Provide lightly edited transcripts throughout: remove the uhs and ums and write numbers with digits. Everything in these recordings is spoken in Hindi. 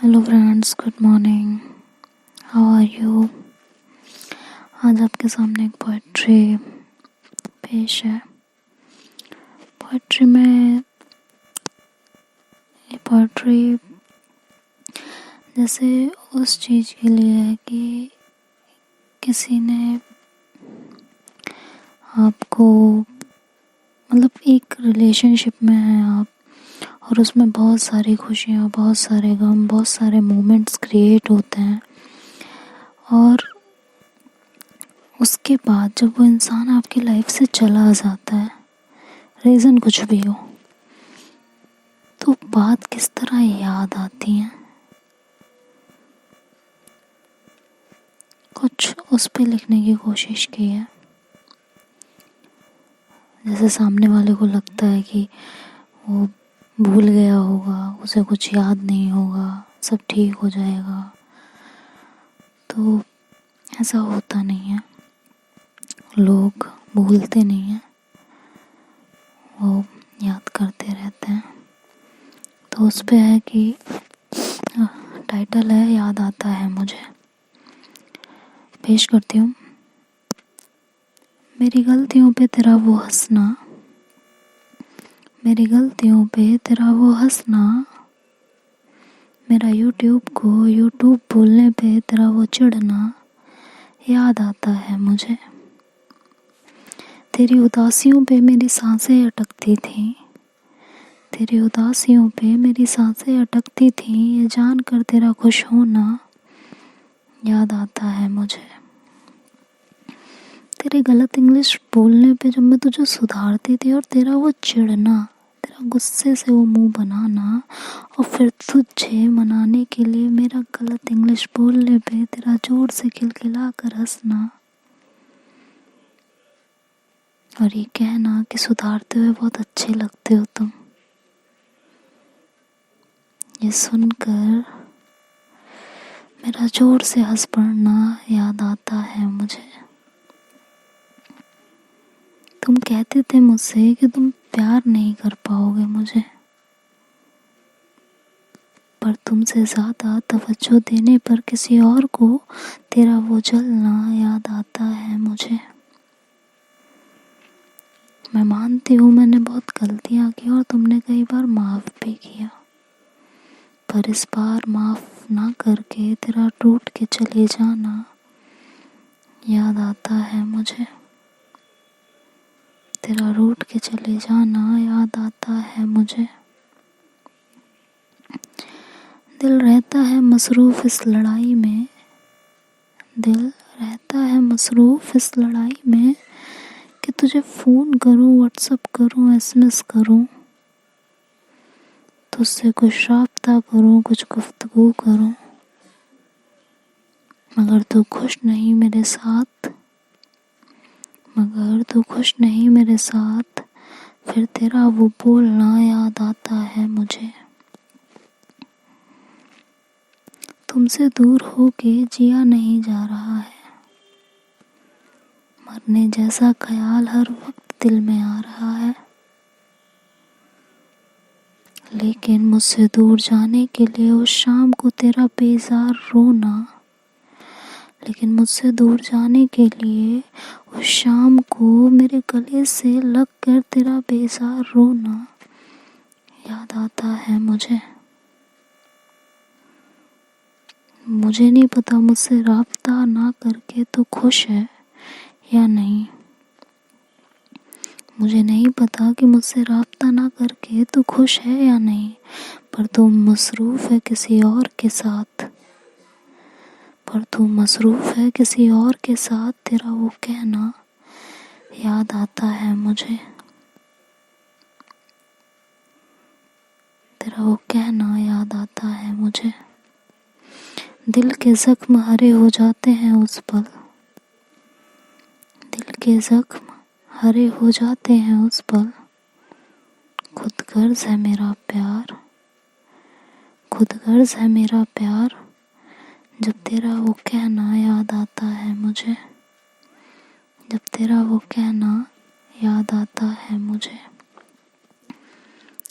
Hello friends, good morning. How are you? आज आपके सामने एक पोएट्री पेश है। पोएट्री में ये पोएट्री जैसे उस चीज़ के लिए है कि किसी ने आपको एक रिलेशनशिप में है आप, और उसमें बहुत सारी खुशियाँ, बहुत सारे गम, बहुत सारे मोमेंट्स क्रिएट होते हैं। और उसके बाद जब वो इंसान आपकी लाइफ से चला जाता है, रीज़न कुछ भी हो, तो बात किस तरह याद आती है। कुछ उस पे लिखने की कोशिश की है। जैसे सामने वाले को लगता है कि वो भूल गया होगा, उसे कुछ याद नहीं होगा, सब ठीक हो जाएगा, तो ऐसा होता नहीं है। लोग भूलते नहीं हैं, वो याद करते रहते हैं। तो उस पे है कि टाइटल है याद आता है मुझे। पेश करती हूँ। मेरी गलतियों पे तेरा वो हंसना, मेरी गलतियों पे तेरा वो हंसना, मेरा यूट्यूब को यूट्यूब बोलने पे तेरा वो चिढ़ना, याद आता है मुझे। तेरी उदासियों पे मेरी सांसें अटकती थी, तेरी उदासियों पे मेरी सांसें अटकती थी, ये जानकर तेरा खुश होना याद आता है मुझे। तेरे गलत इंग्लिश बोलने पे जब मैं तुझे सुधारती थी, और तेरा वो चिढ़ना, तेरा गुस्से से वो मुंह बनाना, और फिर तुझे मनाने के लिए मेरा गलत इंग्लिश बोलने पे तेरा जोर से खिलखिला कर हंसना, और ये कहना कि सुधारते हुए बहुत अच्छे लगते हो तुम। ये सुनकर मेरा जोर से हंस पड़ना याद आता है मुझे। तुम कहते थे मुझसे कि तुम प्यार नहीं कर पाओगे मुझे, पर तुमसे ज़्यादा तवज्जो देने पर किसी और को तेरा वो जलना याद आता है मुझे। मैं मानती हूँ मैंने बहुत गलतियाँ की, और तुमने कई बार माफ़ भी किया, पर इस बार माफ़ ना करके तेरा टूट के चले जाना याद आता है मुझे। तेरा रूठ के चले जाना याद आता है मुझे। दिल रहता है मसरूफ़ इस लड़ाई में, दिल रहता है मसरूफ़ इस लड़ाई में, कि तुझे फ़ोन करूं, व्हाट्सअप करूं, एसएमएस करूं, तुझसे कुछ राब्ता करूं, कुछ गुफ्तगू करूं, मगर तू खुश नहीं मेरे साथ, मगर तू खुश नहीं मेरे साथ, फिर तेरा वो बोलना याद आता है मुझे। तुमसे दूर होके जिया नहीं जा रहा है, मरने जैसा ख्याल हर वक्त दिल में आ रहा है, लेकिन मुझसे दूर जाने के लिए उस शाम को तेरा बेजार रोना, लेकिन मुझसे दूर जाने के लिए उस शाम को मेरे गले से लग कर तेरा बेजार रोना याद आता है मुझे। मुझे नहीं पता मुझसे राब्ता ना करके तो खुश है या नहीं, मुझे नहीं पता कि मुझसे राब्ता ना करके तू खुश है या नहीं, पर तू मसरूफ़ है किसी और के साथ, पर तू मसरूफ़ है किसी और के साथ, तेरा वो कहना याद आता है मुझे, तेरा वो कहना याद आता है मुझे। दिल के ज़ख्म हरे हो जाते हैं उस पल, दिल के ज़ख्म हरे हो जाते हैं उस पल, खुद गर्ज है मेरा प्यार, खुद गर्ज है मेरा प्यार, जब तेरा वो कहना याद आता है मुझे, जब तेरा वो कहना याद आता है मुझे।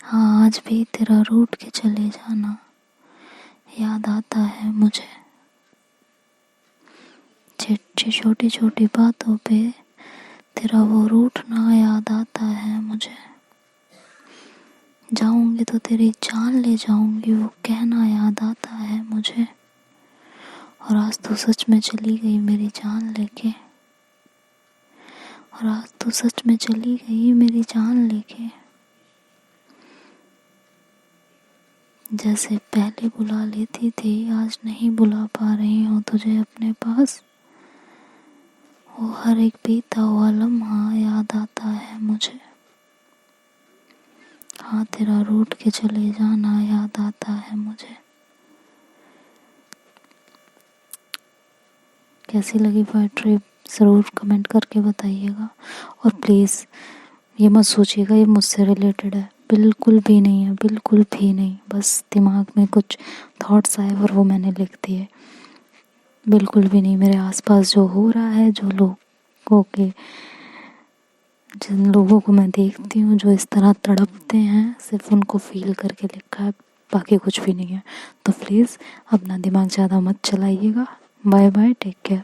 हाँ, आज भी तेरा रूठ के चले जाना याद है मुझे। छोटी छोटी बातों पे तेरा वो रूठना याद आता है मुझे। जाऊंगी तो तेरी जान ले जाऊंगी, वो कहना याद आता है मुझे। और आज तो सच में चली गई मेरी जान लेके, और आज तो सच में चली गई मेरी जान लेके। जैसे पहले बुला लेती थी, आज नहीं बुला पा रही हूँ तुझे अपने पास। वो हर एक बीता हुआ लम्हा याद आता है मुझे। हाँ, तेरा रूठ के चले जाना याद आता है मुझे। कैसी लगी पोएट्री ज़रूर कमेंट करके बताइएगा। और प्लीज़ ये मत सोचिएगा ये मुझसे रिलेटेड है, बिल्कुल भी नहीं है, बिल्कुल भी नहीं। बस दिमाग में कुछ थॉट्स आए और वो मैंने लिख दिए, बिल्कुल भी नहीं। मेरे आसपास जो हो रहा है, जो लोगों के जिन लोगों को मैं देखती हूँ जो इस तरह तड़पते हैं, सिर्फ उनको फील करके लिखा है, बाकी कुछ भी नहीं है। तो प्लीज़ अपना दिमाग ज़्यादा मत चलाइएगा। Bye bye, take care.